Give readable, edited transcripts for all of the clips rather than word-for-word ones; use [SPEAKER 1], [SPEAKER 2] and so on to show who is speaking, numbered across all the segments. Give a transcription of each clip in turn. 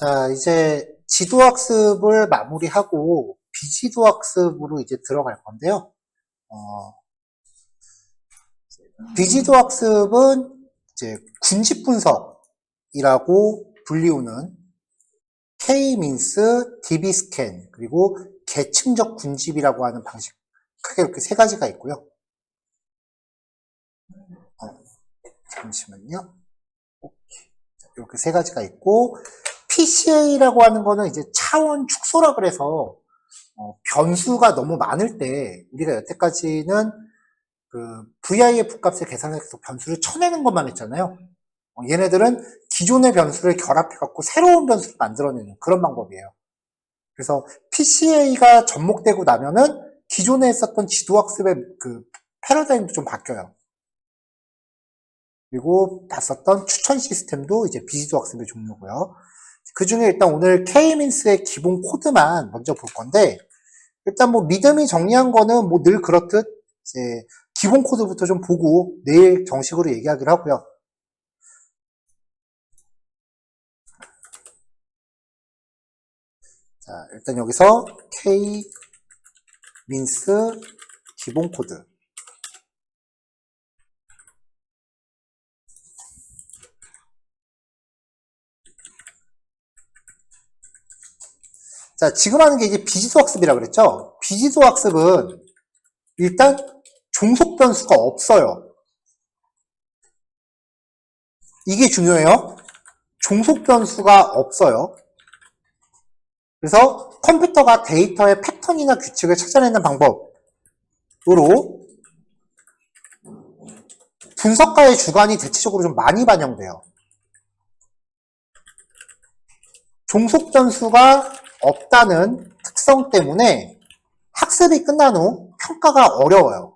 [SPEAKER 1] 자, 이제 지도학습을 마무리하고 비지도학습으로 이제 들어갈 건데요. 비지도학습은 이제 군집 분석이라고 불리우는 K-민스, DB-스캔, 그리고 계층적 군집이라고 하는 방식, 크게 이렇게 세 가지가 있고요. 잠시만요. 이렇게 세 가지가 있고, PCA라고 하는 거는 이제 차원 축소라 그래서 변수가 너무 많을 때 우리가 여태까지는 그 VIF 값을 계산해서 변수를 쳐내는 것만 했잖아요. 얘네들은 기존의 변수를 결합해갖고 새로운 변수를 만들어내는 그런 방법이에요. 그래서 PCA가 접목되고 나면은 기존에 했었던 지도학습의 그 패러다임도 좀 바뀌어요. 그리고 봤었던 추천 시스템도 이제 비지도학습의 종류고요. 그 중에 일단 오늘 K-민스의 기본 코드만 먼저 볼 건데, 일단 뭐 믿음이 정리한 거는 뭐 늘 그렇듯 이제 기본 코드부터 좀 보고 내일 정식으로 얘기하기로 하고요. 자, 일단 여기서 K-민스 기본 코드. 자, 지금 하는 게 이제 비지도학습이라고 그랬죠? 비지도학습은 일단 종속 변수가 없어요. 이게 중요해요. 종속 변수가 없어요. 그래서 컴퓨터가 데이터의 패턴이나 규칙을 찾아내는 방법으로 분석가의 주관이 대체적으로 좀 많이 반영돼요. 종속 변수가 없다는 특성 때문에 학습이 끝난 후 평가가 어려워요.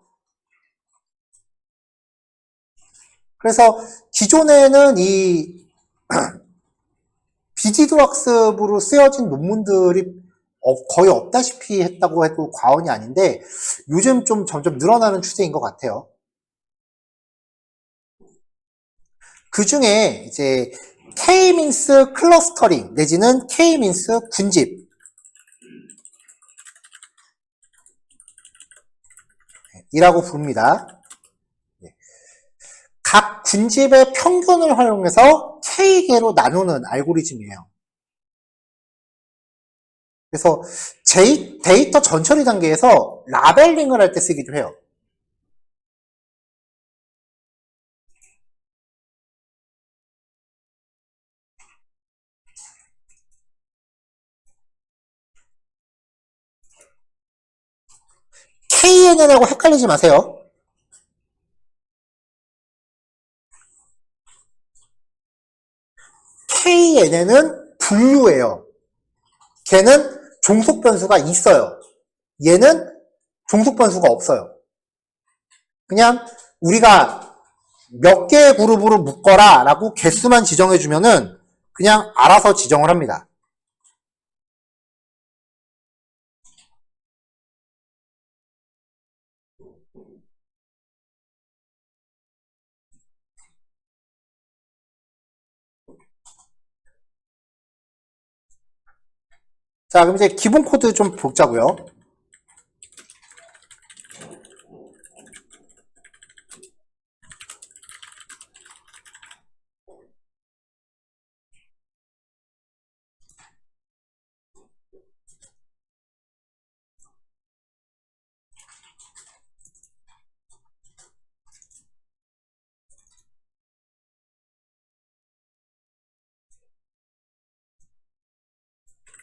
[SPEAKER 1] 그래서 기존에는 이 비지도 학습으로 쓰여진 논문들이 거의 없다시피 했다고 해도 과언이 아닌데 요즘 좀 점점 늘어나는 추세인 것 같아요. 그 중에 이제 K-민스 클러스터링 내지는 K-민스 군집 이라고 부릅니다. 각 군집의 평균을 활용해서 K개로 나누는 알고리즘이에요. 그래서 데이터 전처리 단계에서 라벨링을 할 때 쓰기도 해요. KNN하고 헷갈리지 마세요. KNN은 분류예요. 걔는 종속 변수가 있어요. 얘는 종속 변수가 없어요. 그냥 우리가 몇 개의 그룹으로 묶어라 라고 개수만 지정해주면은 그냥 알아서 지정을 합니다. 자, 그럼 이제 기본 코드 좀 보자고요.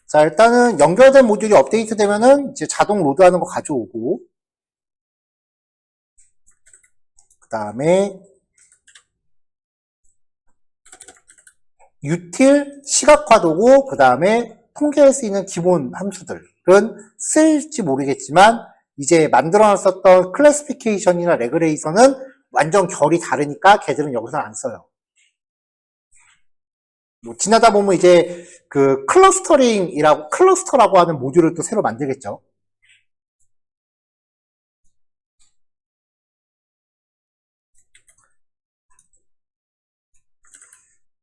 [SPEAKER 1] 자, 일단은 연결된 모듈이 업데이트 되면은 이제 자동 로드하는 거 가져오고, 그 다음에 util 시각화 도구, 그 다음에 통계할 수 있는 기본 함수들은 쓸지 모르겠지만 이제 만들어놨었던 클래시피케이션이나 레그레이션은 완전 결이 다르니까 걔들은 여기서는 안 써요. 뭐 지나다 보면 이제 그 클러스터라고 하는 모듈을 또 새로 만들겠죠.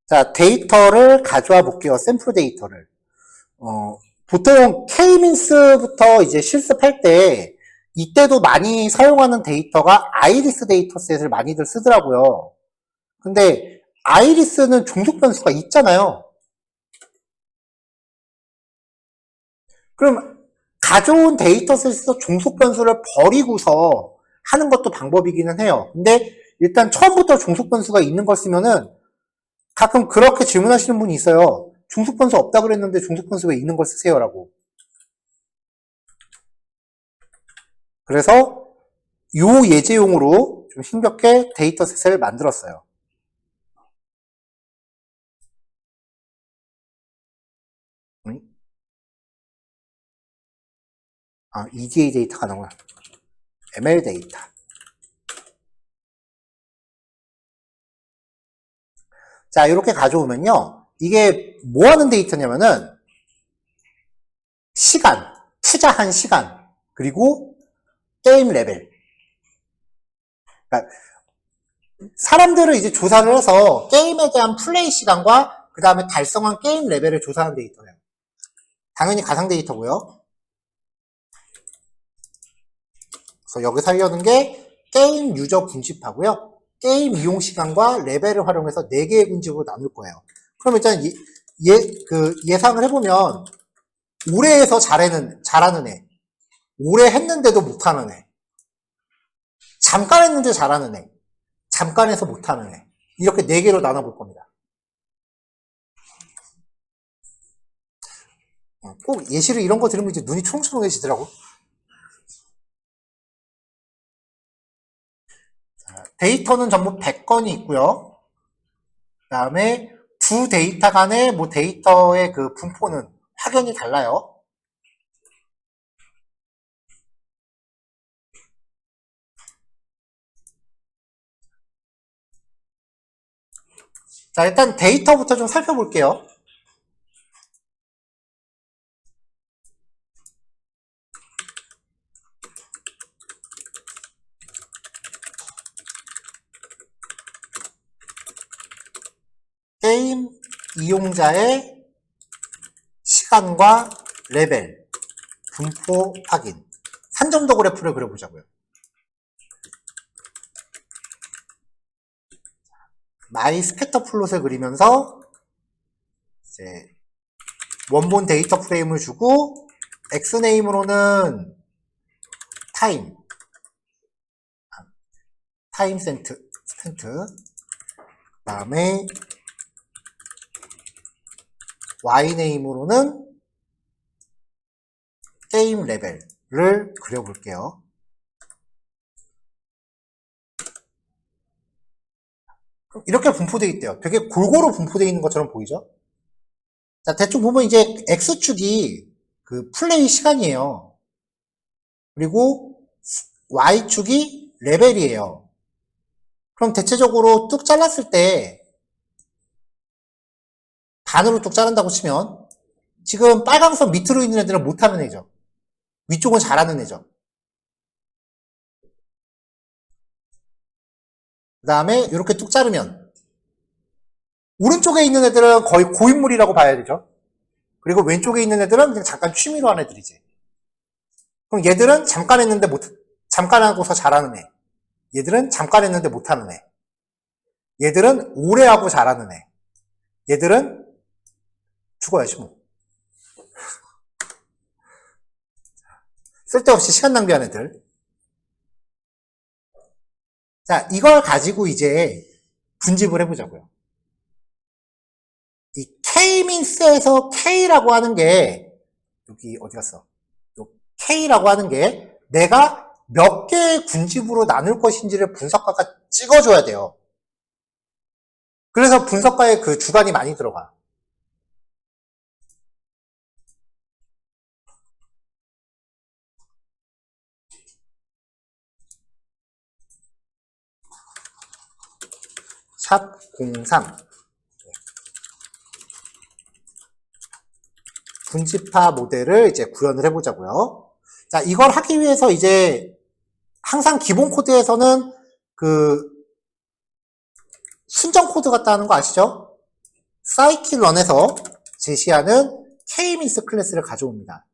[SPEAKER 1] 자, 데이터를 가져와 볼게요. 샘플 데이터를. 보통 K-민스부터 이제 실습할 때, 이때도 많이 사용하는 데이터가 아이리스 데이터셋을 많이들 쓰더라고요. 근데 아이리스는 종속 변수가 있잖아요. 그럼 가져온 데이터셋에서 종속 변수를 버리고서 하는 것도 방법이기는 해요. 근데 일단 처음부터 종속 변수가 있는 걸 쓰면은 가끔 그렇게 질문하시는 분이 있어요. 종속 변수 없다 그랬는데 종속 변수 왜 있는 걸 쓰세요라고. 그래서 요 예제용으로 좀 힘겹게 데이터셋을 만들었어요. EDA 데이터가 나오나? ML 데이터. 자, 이렇게 가져오면요. 이게 뭐 하는 데이터냐면은 시간, 투자한 시간, 그리고 게임 레벨. 그러니까 사람들을 이제 조사를 해서 게임에 대한 플레이 시간과 그 다음에 달성한 게임 레벨을 조사하는 데이터예요. 당연히 가상 데이터고요. 그래서 여기서 하려는 게 게임 유저 군집하고요. 게임 이용 시간과 레벨을 활용해서 4개의 군집으로 나눌 거예요. 그럼 일단 예상을 해보면 오래 해서 잘하는 애, 오래 했는데도 못하는 애, 잠깐 했는데 잘하는 애, 잠깐 해서 못하는 애, 이렇게 4개로 나눠볼 겁니다. 꼭 예시를 이런 거 들으면 이제 눈이 초롱초롱해지더라고. 데이터는 전부 100건이 있고요. 그 다음에 두 데이터 간의 뭐 데이터의 그 분포는 확연히 달라요. 자, 일단 데이터부터 좀 살펴볼게요. 게임 이용자의 시간과 레벨, 분포 확인. 산점도 그래프를 그려보자고요. 마이 스캐터 플롯을 그리면서 이제 원본 데이터 프레임을 주고 X네임으로는 타임 센트. 그 다음에 Y네임으로는 게임 레벨을 그려볼게요. 이렇게 분포되어 있대요. 되게 골고루 분포되어 있는 것처럼 보이죠? 자, 대충 보면 이제 X축이 그 플레이 시간이에요. 그리고 Y축이 레벨이에요. 그럼 대체적으로 뚝 잘랐을 때 반으로 뚝 자른다고 치면 지금 빨강선 밑으로 있는 애들은 못하는 애죠. 위쪽은 잘하는 애죠. 그 다음에 이렇게 뚝 자르면 오른쪽에 있는 애들은 거의 고인물이라고 봐야 되죠. 그리고 왼쪽에 있는 애들은 그냥 잠깐 취미로 하는 애들이지. 그럼 얘들은 잠깐 했는데 잠깐 하고서 잘하는 애. 얘들은 잠깐 했는데 못하는 애. 얘들은 오래 하고 잘하는 애. 얘들은 죽어야지 뭐. 쓸데없이 시간 낭비하는 애들. 자, 이걸 가지고 이제 분집을 해보자고요. 이 K-민스에서 K라고 하는 게 여기 어디 갔어? K라고 하는 게 내가 몇 개의 군집으로 나눌 것인지를 분석가가 찍어줘야 돼요. 그래서 분석가의 그 주관이 많이 들어가. 샵 03 분집화 모델을 이제 구현을 해보자고요. 자, 이걸 하기 위해서 이제 항상 기본 코드에서는 그 순정 코드 같다 하는 거 아시죠? 사이클런에서 제시하는 K-means 클래스를 가져옵니다.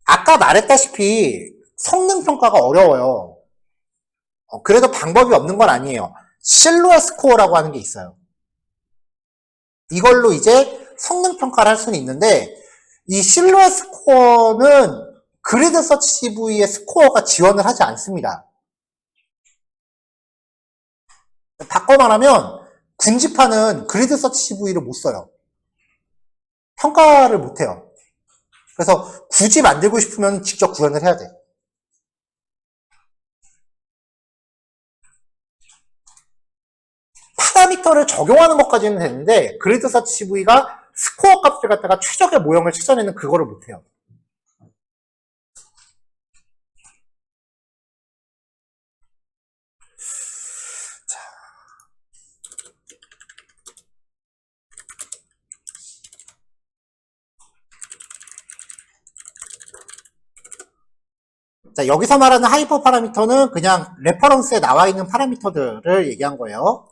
[SPEAKER 1] 아까 말했다시피 성능평가가 어려워요. 그래도 방법이 없는 건 아니에요. 실루엣 스코어라고 하는 게 있어요. 이걸로 이제 성능평가를 할 수는 있는데, 이 실루엣 스코어는 그리드 서치 CV의 스코어가 지원을 하지 않습니다. 바꿔 말하면 군집하는 그리드 서치 CV를 못 써요. 평가를 못 해요. 그래서 굳이 만들고 싶으면 직접 구현을 해야 돼. 파라미터를 적용하는 것까지는 되는데 그리드 서치 CV가 스코어 값을 갖다가 최적의 모형을 찾아내는 그거를 못 해요. 자, 여기서 말하는 하이퍼 파라미터는 그냥 레퍼런스에 나와 있는 파라미터들을 얘기한 거예요.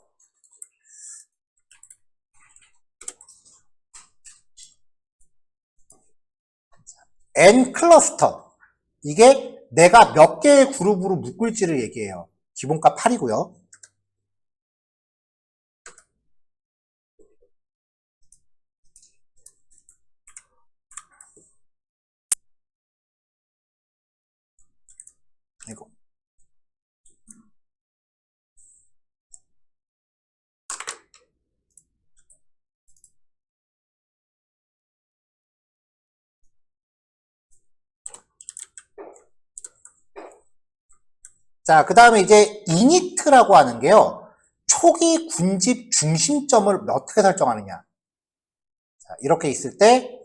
[SPEAKER 1] N 클러스터. 이게 내가 몇 개의 그룹으로 묶을지를 얘기해요. 기본값 8이고요. 이거. 자, 그 다음에 이제 이니트라고 하는 게요. 초기 군집 중심점을 어떻게 설정하느냐. 자, 이렇게 있을 때,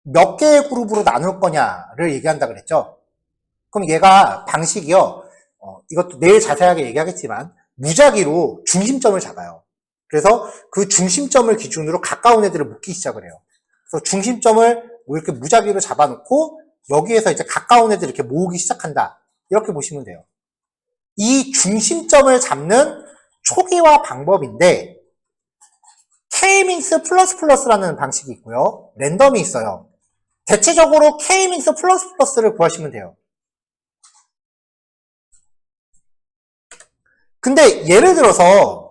[SPEAKER 1] 몇 개의 그룹으로 나눌 거냐를 얘기한다 그랬죠. 그럼 얘가 방식이요. 이것도 내일 자세하게 얘기하겠지만, 무작위로 중심점을 잡아요. 그래서 그 중심점을 기준으로 가까운 애들을 묶기 시작을 해요. 그래서 중심점을 뭐 이렇게 무작위로 잡아놓고, 여기에서 이제 가까운 애들 이렇게 모으기 시작한다. 이렇게 보시면 돼요. 이 중심점을 잡는 초기화 방법인데 K-means 플러스라는 방식이 있고요. 랜덤이 있어요. 대체적으로 K-means 플러스를 구하시면 돼요. 근데 예를 들어서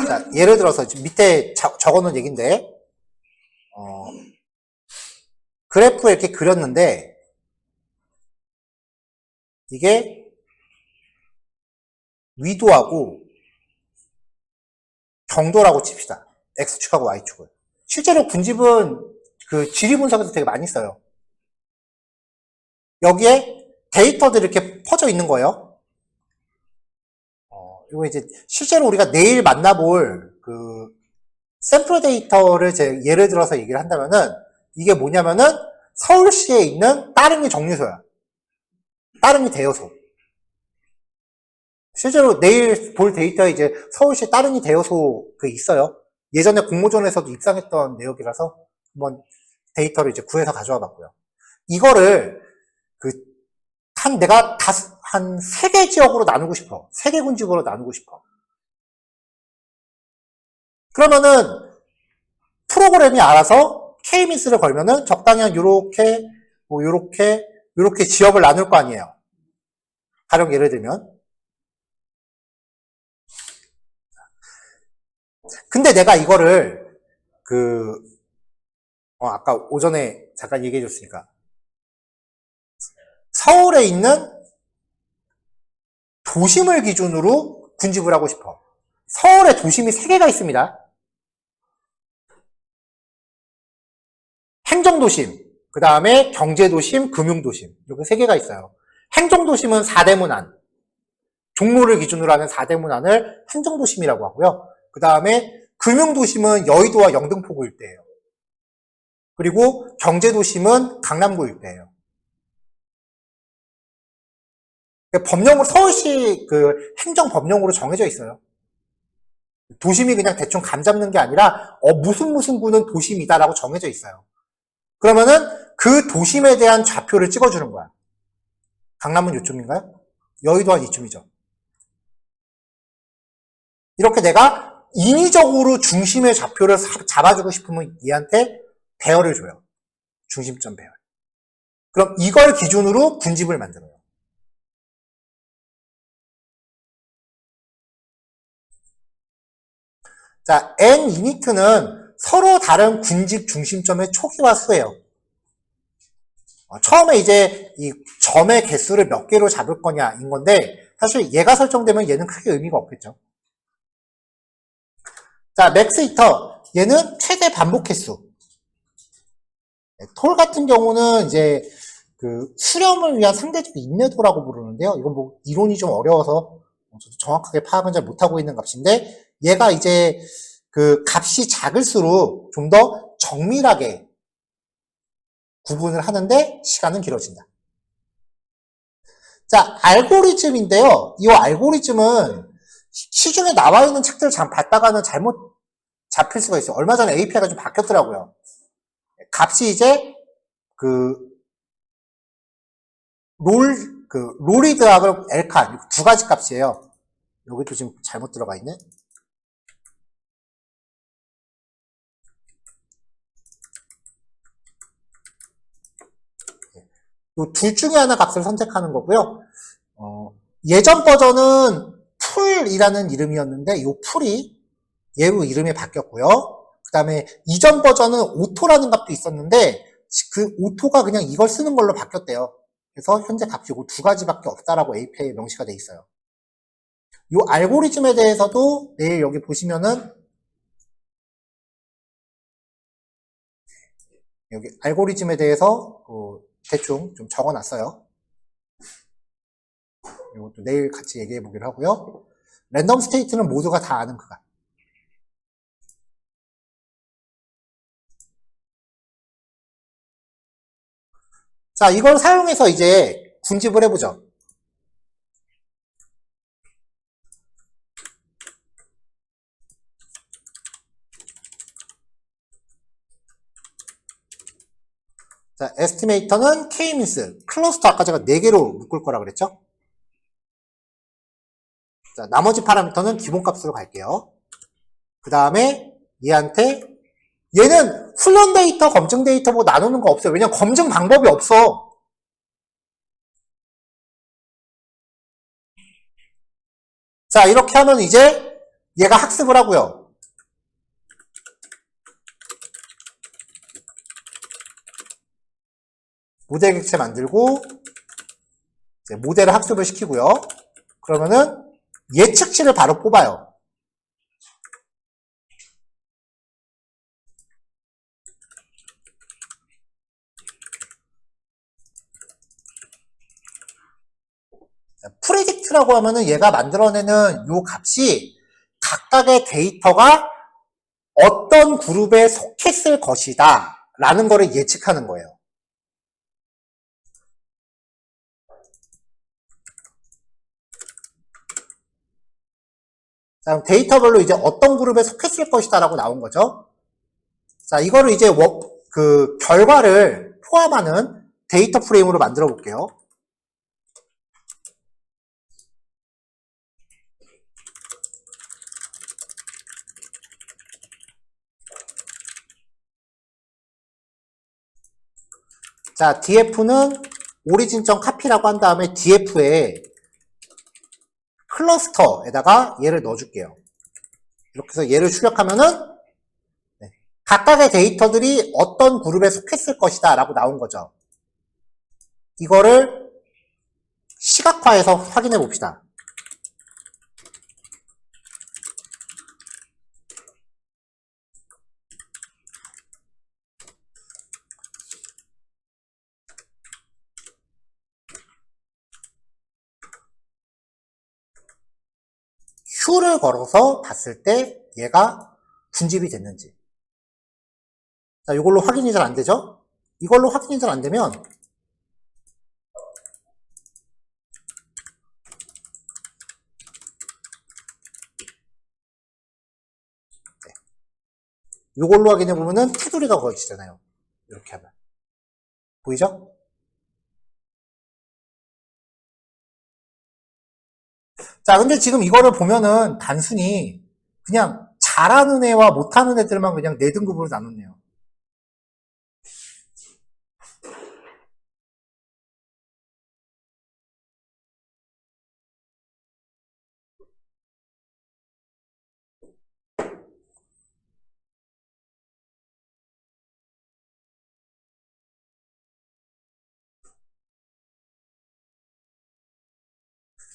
[SPEAKER 1] 자, 예를 들어서 밑에 적어놓은 얘기인데 그래프에 이렇게 그렸는데 이게 위도하고 경도라고 칩시다. X축하고 Y축을. 실제로 군집은 그 지리 분석에서 되게 많이 써요. 여기에 데이터들이 이렇게 퍼져 있는 거예요. 이거 이제 실제로 우리가 내일 만나볼 그 샘플 데이터를 예를 들어서 얘기를 한다면은 이게 뭐냐면은 서울시에 있는 따릉이 정류소야. 따릉이 대여소. 실제로 내일 볼 데이터에 이제 서울시 따릉이 대여소 그 있어요. 예전에 공모전에서도 입상했던 내역이라서 한번 데이터를 이제 구해서 가져와 봤고요. 이거를 내가 한 3개 지역으로 나누고 싶어. 3개 군집으로 나누고 싶어. 그러면은 프로그램이 알아서 K-means를 걸면은 적당히 한 요렇게 지역을 나눌 거 아니에요. 가령 예를 들면. 근데 내가 이거를 아까 오전에 잠깐 얘기해 줬으니까 서울에 있는 도심을 기준으로 군집을 하고 싶어. 서울에 도심이 3개가 있습니다. 행정도심, 그 다음에 경제도심, 금융도심 이렇게 3개가 있어요. 행정도심은 4대문안, 종로를 기준으로 하는 4대문안을 행정도심이라고 하고요. 그 다음에 금융도심은 여의도와 영등포구 일대예요. 그리고 경제도심은 강남구 일대예요. 법령으로 서울시 그 행정법령으로 정해져 있어요. 도심이 그냥 대충 감 잡는 게 아니라 무슨 구는 도심이다라고 정해져 있어요. 그러면은 그 도심에 대한 좌표를 찍어주는 거야. 강남은 요쯤인가요? 여의도 한 이쯤이죠. 이렇게 내가 인위적으로 중심의 좌표를 잡아주고 싶으면 얘한테 배열을 줘요. 중심점 배열. 그럼 이걸 기준으로 군집을 만들어요. 자, n 유니트는 서로 다른 군집 중심점의 초기화 수예요. 처음에 이제 이 점의 개수를 몇 개로 잡을 거냐인 건데 사실 얘가 설정되면 얘는 크게 의미가 없겠죠. 자, 맥스 히터 얘는 최대 반복 횟수. 톨 같은 경우는 이제 그 수렴을 위한 상대적 인내도라고 부르는데요. 이건 뭐 이론이 좀 어려워서 저도 정확하게 파악은 잘 못하고 있는 값인데 얘가 이제 그 값이 작을수록 좀 더 정밀하게 구분을 하는데 시간은 길어진다. 자, 알고리즘인데요. 이 알고리즘은 시중에 나와 있는 책들을 받다가는 잘못 잡힐 수가 있어요. 얼마 전에 API가 좀 바뀌었더라고요. 값이 이제 롤리드하고 엘칸 두 가지 값이에요. 여기도 지금 잘못 들어가 있네. 이 둘 중에 하나 값을 선택하는 거고요. 예전 버전은 풀이라는 이름이었는데 이 풀이 얘로 이름이 바뀌었고요. 그 다음에 이전 버전은 오토라는 값도 있었는데 그 오토가 그냥 이걸 쓰는 걸로 바뀌었대요. 그래서 현재 값이 이 두 가지밖에 없다라고 API에 명시가 돼 있어요. 이 알고리즘에 대해서도 내일 여기 보시면은 여기 알고리즘에 대해서 대충 좀 적어놨어요. 이것도 내일 같이 얘기해 보기로 하고요. 랜덤 스테이트는 모두가 다 아는 그가. 자, 이걸 사용해서 이제 군집을 해보죠. 자, 에스티메이터는 K-means, 클러스터 아까 제가 4개로 묶을 거라 그랬죠? 자, 나머지 파라미터는 기본값으로 갈게요. 그 다음에 얘한테 얘는 훈련 데이터, 검증 데이터 뭐 나누는 거 없어요. 왜냐면 검증 방법이 없어. 자, 이렇게 하면 이제 얘가 학습을 하고요. 모델 객체 만들고 이제 모델을 학습을 시키고요. 그러면은 예측치를 바로 뽑아요. 프리딕트라고 하면은 얘가 만들어내는 요 값이 각각의 데이터가 어떤 그룹에 속했을 것이다 라는 거를 예측하는 거예요. 자, 데이터별로 이제 어떤 그룹에 속했을 것이다 라고 나온 거죠. 자, 이거를 이제 그 결과를 포함하는 데이터 프레임으로 만들어 볼게요. 자, df는 origin.copy라고 한 다음에 df에 클러스터에다가 얘를 넣어줄게요. 이렇게 해서 얘를 출력하면은 각각의 데이터들이 어떤 그룹에 속했을 것이다 라고 나온 거죠. 이거를 시각화해서 확인해 봅시다. Q를 걸어서 봤을 때 얘가 군집이 됐는지. 자, 이걸로 확인이 잘 안 되죠? 이걸로 확인이 잘 안 되면 이걸로 확인해 보면은 테두리가 그어지잖아요. 이렇게 하면. 보이죠? 자, 근데 지금 이거를 보면은 단순히 그냥 잘하는 애와 못하는 애들만 그냥 4등급으로 나눴네요.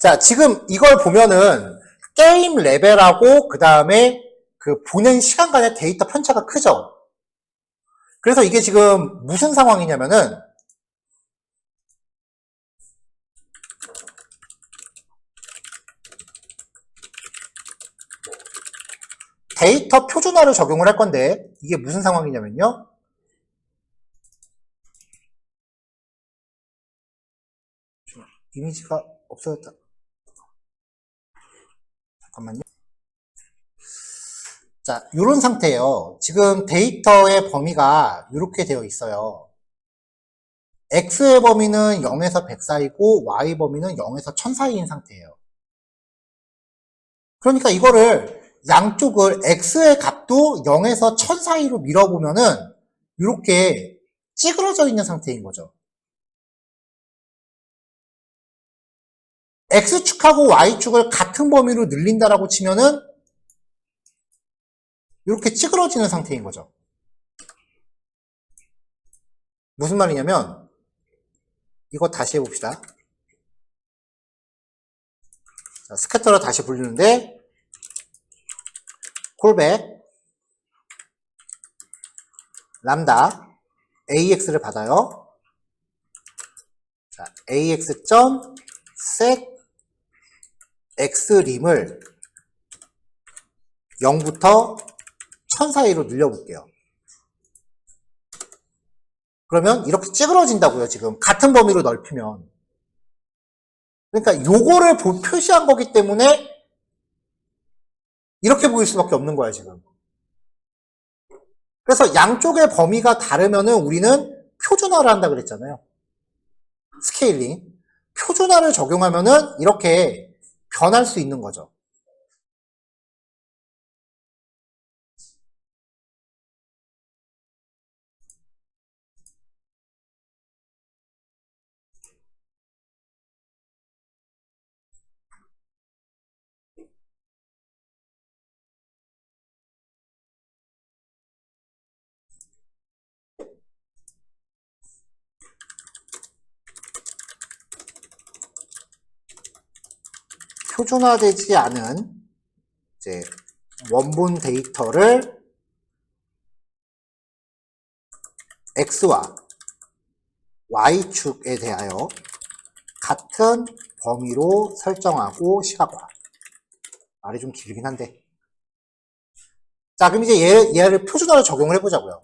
[SPEAKER 1] 자, 지금 이걸 보면은 게임 레벨하고 그 다음에 그 보낸 시간 간의 데이터 편차가 크죠? 그래서 이게 지금 무슨 상황이냐면은 데이터 표준화를 적용을 할 건데 이게 무슨 상황이냐면요. 이미지가 없어졌다. 잠깐만요. 자, 이런 상태예요. 지금 데이터의 범위가 이렇게 되어 있어요. X의 범위는 0에서 100 사이고 Y 범위는 0에서 1000 사이인 상태예요. 그러니까 이거를 양쪽을 X의 값도 0에서 1000 사이로 밀어보면은 이렇게 찌그러져 있는 상태인 거죠. X축하고 Y축을 같은 범위로 늘린다라고 치면은 이렇게 찌그러지는 상태인 거죠. 무슨 말이냐면 이거 다시 해봅시다. 자, 스캐터를 다시 불리는데 콜백 람다 AX를 받아요. 자, AX.set X림을 0부터 1000 사이로 늘려볼게요. 그러면 이렇게 찌그러진다고요, 지금. 같은 범위로 넓히면. 그러니까 요거를 표시한 거기 때문에 이렇게 보일 수밖에 없는 거야, 지금. 그래서 양쪽의 범위가 다르면은 우리는 표준화를 한다 그랬잖아요. 스케일링. 표준화를 적용하면은 이렇게 변할 수 있는 거죠. 표준화되지 않은 이제 원본 데이터를 X와 Y축에 대하여 같은 범위로 설정하고 시각화. 말이 좀 길긴 한데. 자, 그럼 이제 얘를 표준화를 적용을 해보자고요.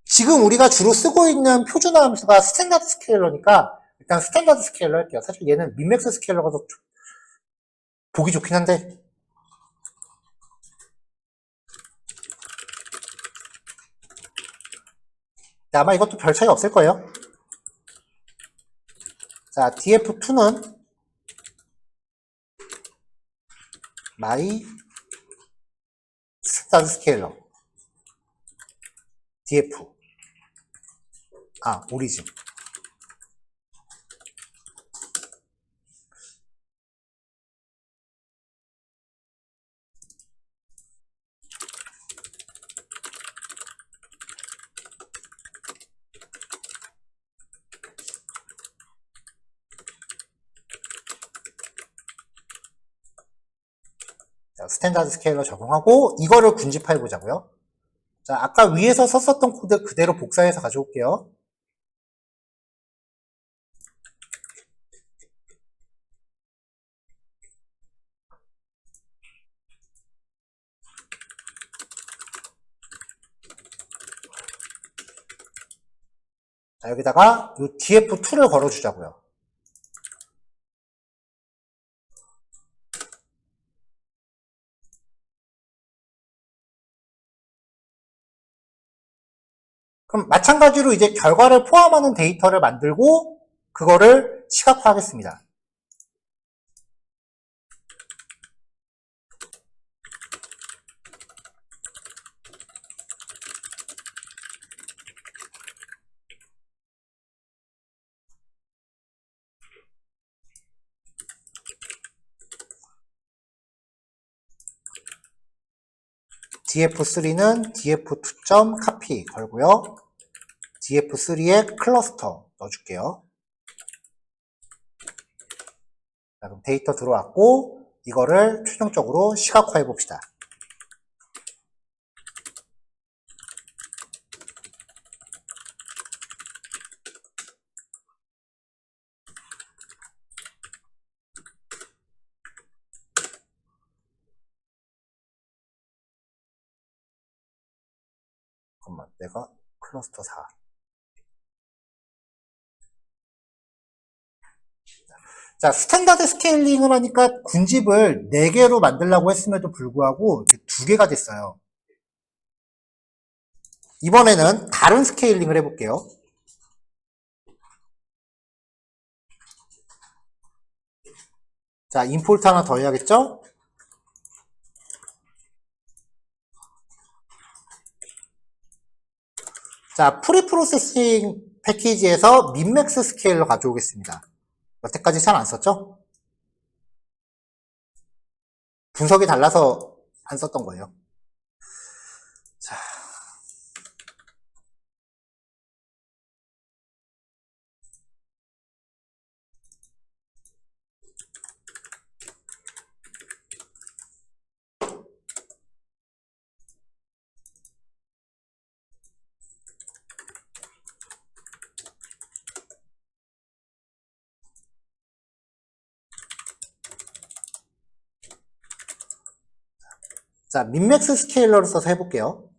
[SPEAKER 1] 지금 우리가 주로 쓰고 있는 표준화 함수가 스탠다드 스케일러니까 일단 스탠다드 스케일러 할게요. 사실 얘는 민맥스 스케일러가 더 보기 좋긴 한데. 아마 이것도 별 차이 없을 거예요. 자, df2는 my 스탠다드 스케일러 df 오리진. 자, 스탠다드 스케일러 적용하고 이거를 군집화해 보자고요. 자, 아까 위에서 썼었던 코드 그대로 복사해서 가져올게요. 자, 여기다가 이 df2를 걸어주자고요. 그럼 마찬가지로 이제 결과를 포함하는 데이터를 만들고 그거를 시각화하겠습니다. df3는 df2.copy 걸고요. df3에 클러스터 넣어줄게요. 자, 그럼 데이터 들어왔고 이거를 최종적으로 시각화해 봅시다. 잠깐만, 내가 클러스터 4. 자, 스탠다드 스케일링을 하니까 군집을 4개로 만들려고 했음에도 불구하고 이렇게 2개가 됐어요. 이번에는 다른 스케일링을 해볼게요. 자, 임포트 하나 더 해야겠죠? 자, 프리프로세싱 패키지에서 민맥스 스케일러 가져오겠습니다. 여태까지 잘 안 썼죠? 분석이 달라서 안 썼던 거예요. 자, 자, 민맥스 스케일러를 써서 해볼게요.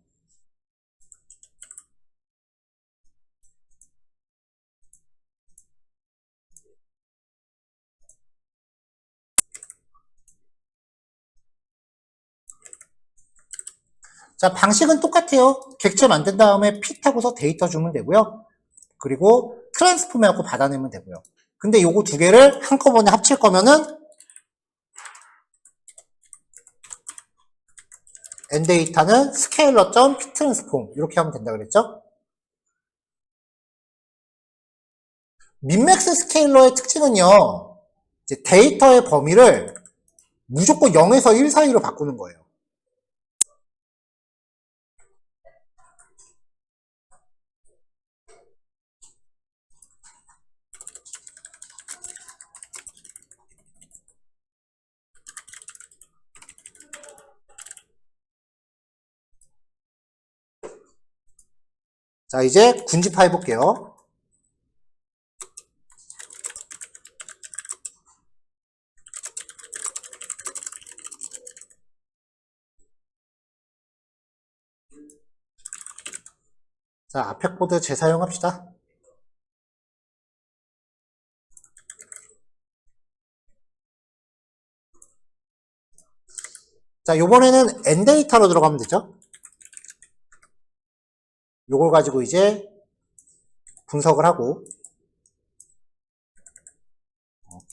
[SPEAKER 1] 자, 방식은 똑같아요. 객체 만든 다음에 핏 하고서 데이터 주면 되고요. 그리고 트랜스폼 해갖고 받아내면 되고요. 근데 요거 2개를 한꺼번에 합칠 거면은 n데이터는 스케일러.ptransform 이렇게 하면 된다 그랬죠? 민맥스 스케일러의 특징은요, 이제 데이터의 범위를 무조건 0에서 1 사이로 바꾸는 거예요. 자, 이제 군집화 해볼게요. 자, 아펙 보드 재사용합시다. 자, 요번에는 n데이터로 들어가면 되죠? 요걸 가지고 이제 분석을 하고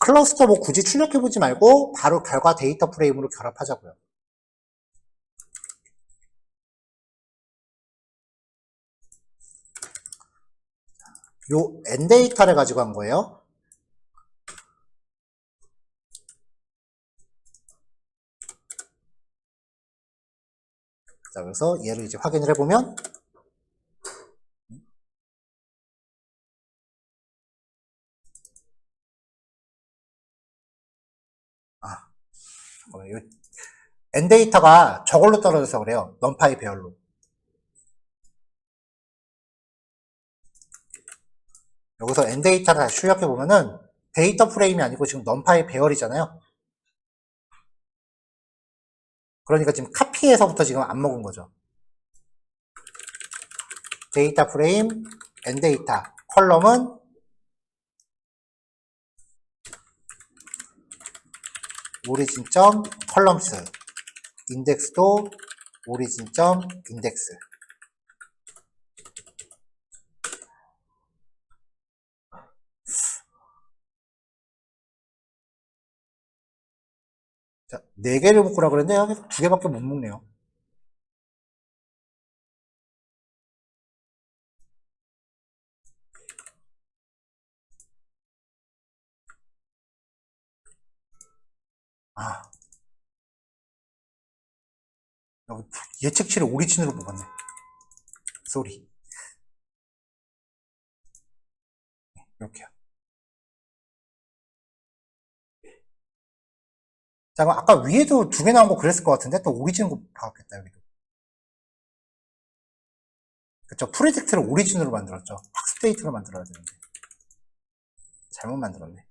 [SPEAKER 1] 클러스터 뭐 굳이 출력해보지 말고 바로 결과 데이터 프레임으로 결합하자고요. 요 n데이터를 가지고 한 거예요. 자, 그래서 얘를 이제 확인을 해보면 요 n데이터가 저걸로 떨어져서 그래요. 넘파이 배열로. 여기서 n데이터를 다시 출력해보면은 데이터 프레임이 아니고 지금 넘파이 배열이잖아요. 그러니까 지금 카피에서부터 지금 안 먹은 거죠. 데이터 프레임, n데이터, 컬럼은 오리진.컬럼스, 인덱스도 오리진.인덱스. 자, 4개를 묶으라 그랬는데 여기서 2개밖에 못 묶네요. 아, 여기 예측치를 오리진으로 뽑았네. 쏘리. 이렇게요. 자, 그럼 아까 위에도 2개 나온 거 그랬을 것 같은데 또 오리진으로 박았겠다, 여기도. 그쵸. 프로젝트를 오리진으로 만들었죠. 학습 데이터로 만들어야 되는데. 잘못 만들었네.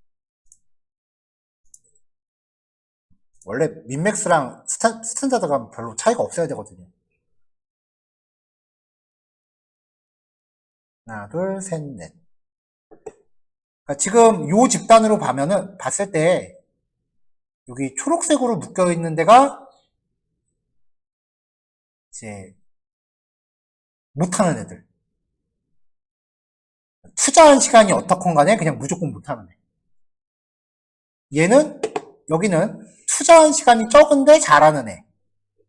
[SPEAKER 1] 원래 민맥스랑 스탠다드가 별로 차이가 없어야 되거든요. 하나, 둘, 셋, 넷. 그러니까 지금 요 집단으로 봤을 때 여기 초록색으로 묶여 있는 데가 이제 못하는 애들. 투자한 시간이 어떻건 간에 그냥 무조건 못하는 애. 얘는 여기는 투자한 시간이 적은데 잘하는 애.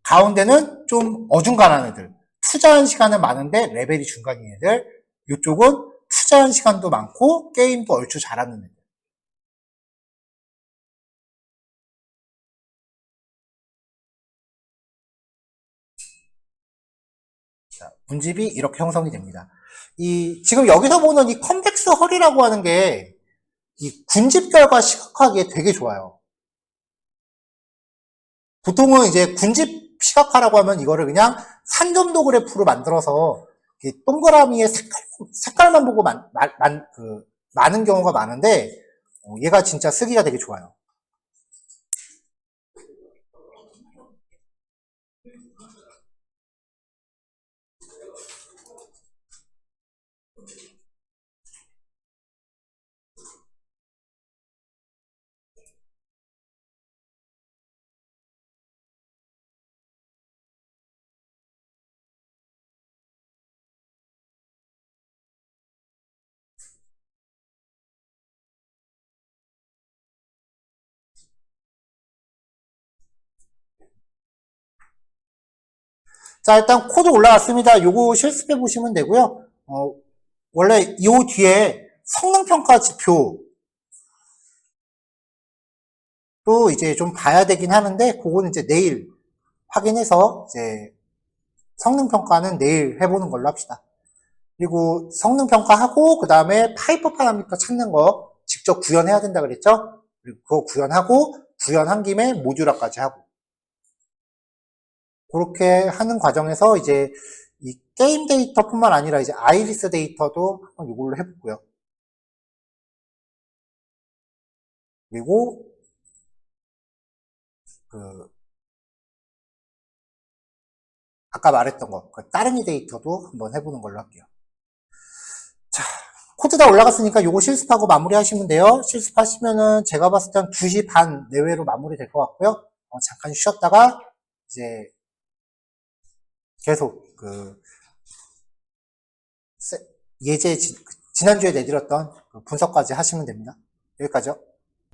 [SPEAKER 1] 가운데는 좀 어중간한 애들. 투자한 시간은 많은데 레벨이 중간인 애들. 이쪽은 투자한 시간도 많고 게임도 얼추 잘하는 애들. 자, 문집이 이렇게 형성이 됩니다. 지금 여기서 보는 이 컴백스 헐이라고 하는 게 이 군집결과 시각화하기에 되게 좋아요. 보통은 이제 군집 시각화라고 하면 이거를 그냥 산점도 그래프로 만들어서 동그라미의 색깔만 보고 많은 경우가 많은데 얘가 진짜 쓰기가 되게 좋아요. 자, 일단 코드 올라왔습니다. 요거 실습해 보시면 되고요. 원래 요 뒤에 성능평가 지표 또 이제 좀 봐야 되긴 하는데 그거는 이제 내일 확인해서 이제 성능평가는 내일 해보는 걸로 합시다. 그리고 성능평가하고 그 다음에 파이프 파라미터 찾는 거 직접 구현해야 된다 그랬죠? 그리고 그거 구현하고 구현한 김에 모듈화까지 하고 그렇게 하는 과정에서 이제 이 게임 데이터뿐만 아니라 이제 아이리스 데이터도 한번 이걸로 해보고요. 그리고 그 아까 말했던 거, 그 따릉이 데이터도 한번 해보는 걸로 할게요. 자, 코드 다 올라갔으니까 요거 실습하고 마무리 하시면 돼요. 실습하시면은 제가 봤을 땐 2시 반 내외로 마무리 될 것 같고요. 잠깐 쉬었다가 이제 계속 예제 지난주에 내드렸던 분석까지 하시면 됩니다. 여기까지요.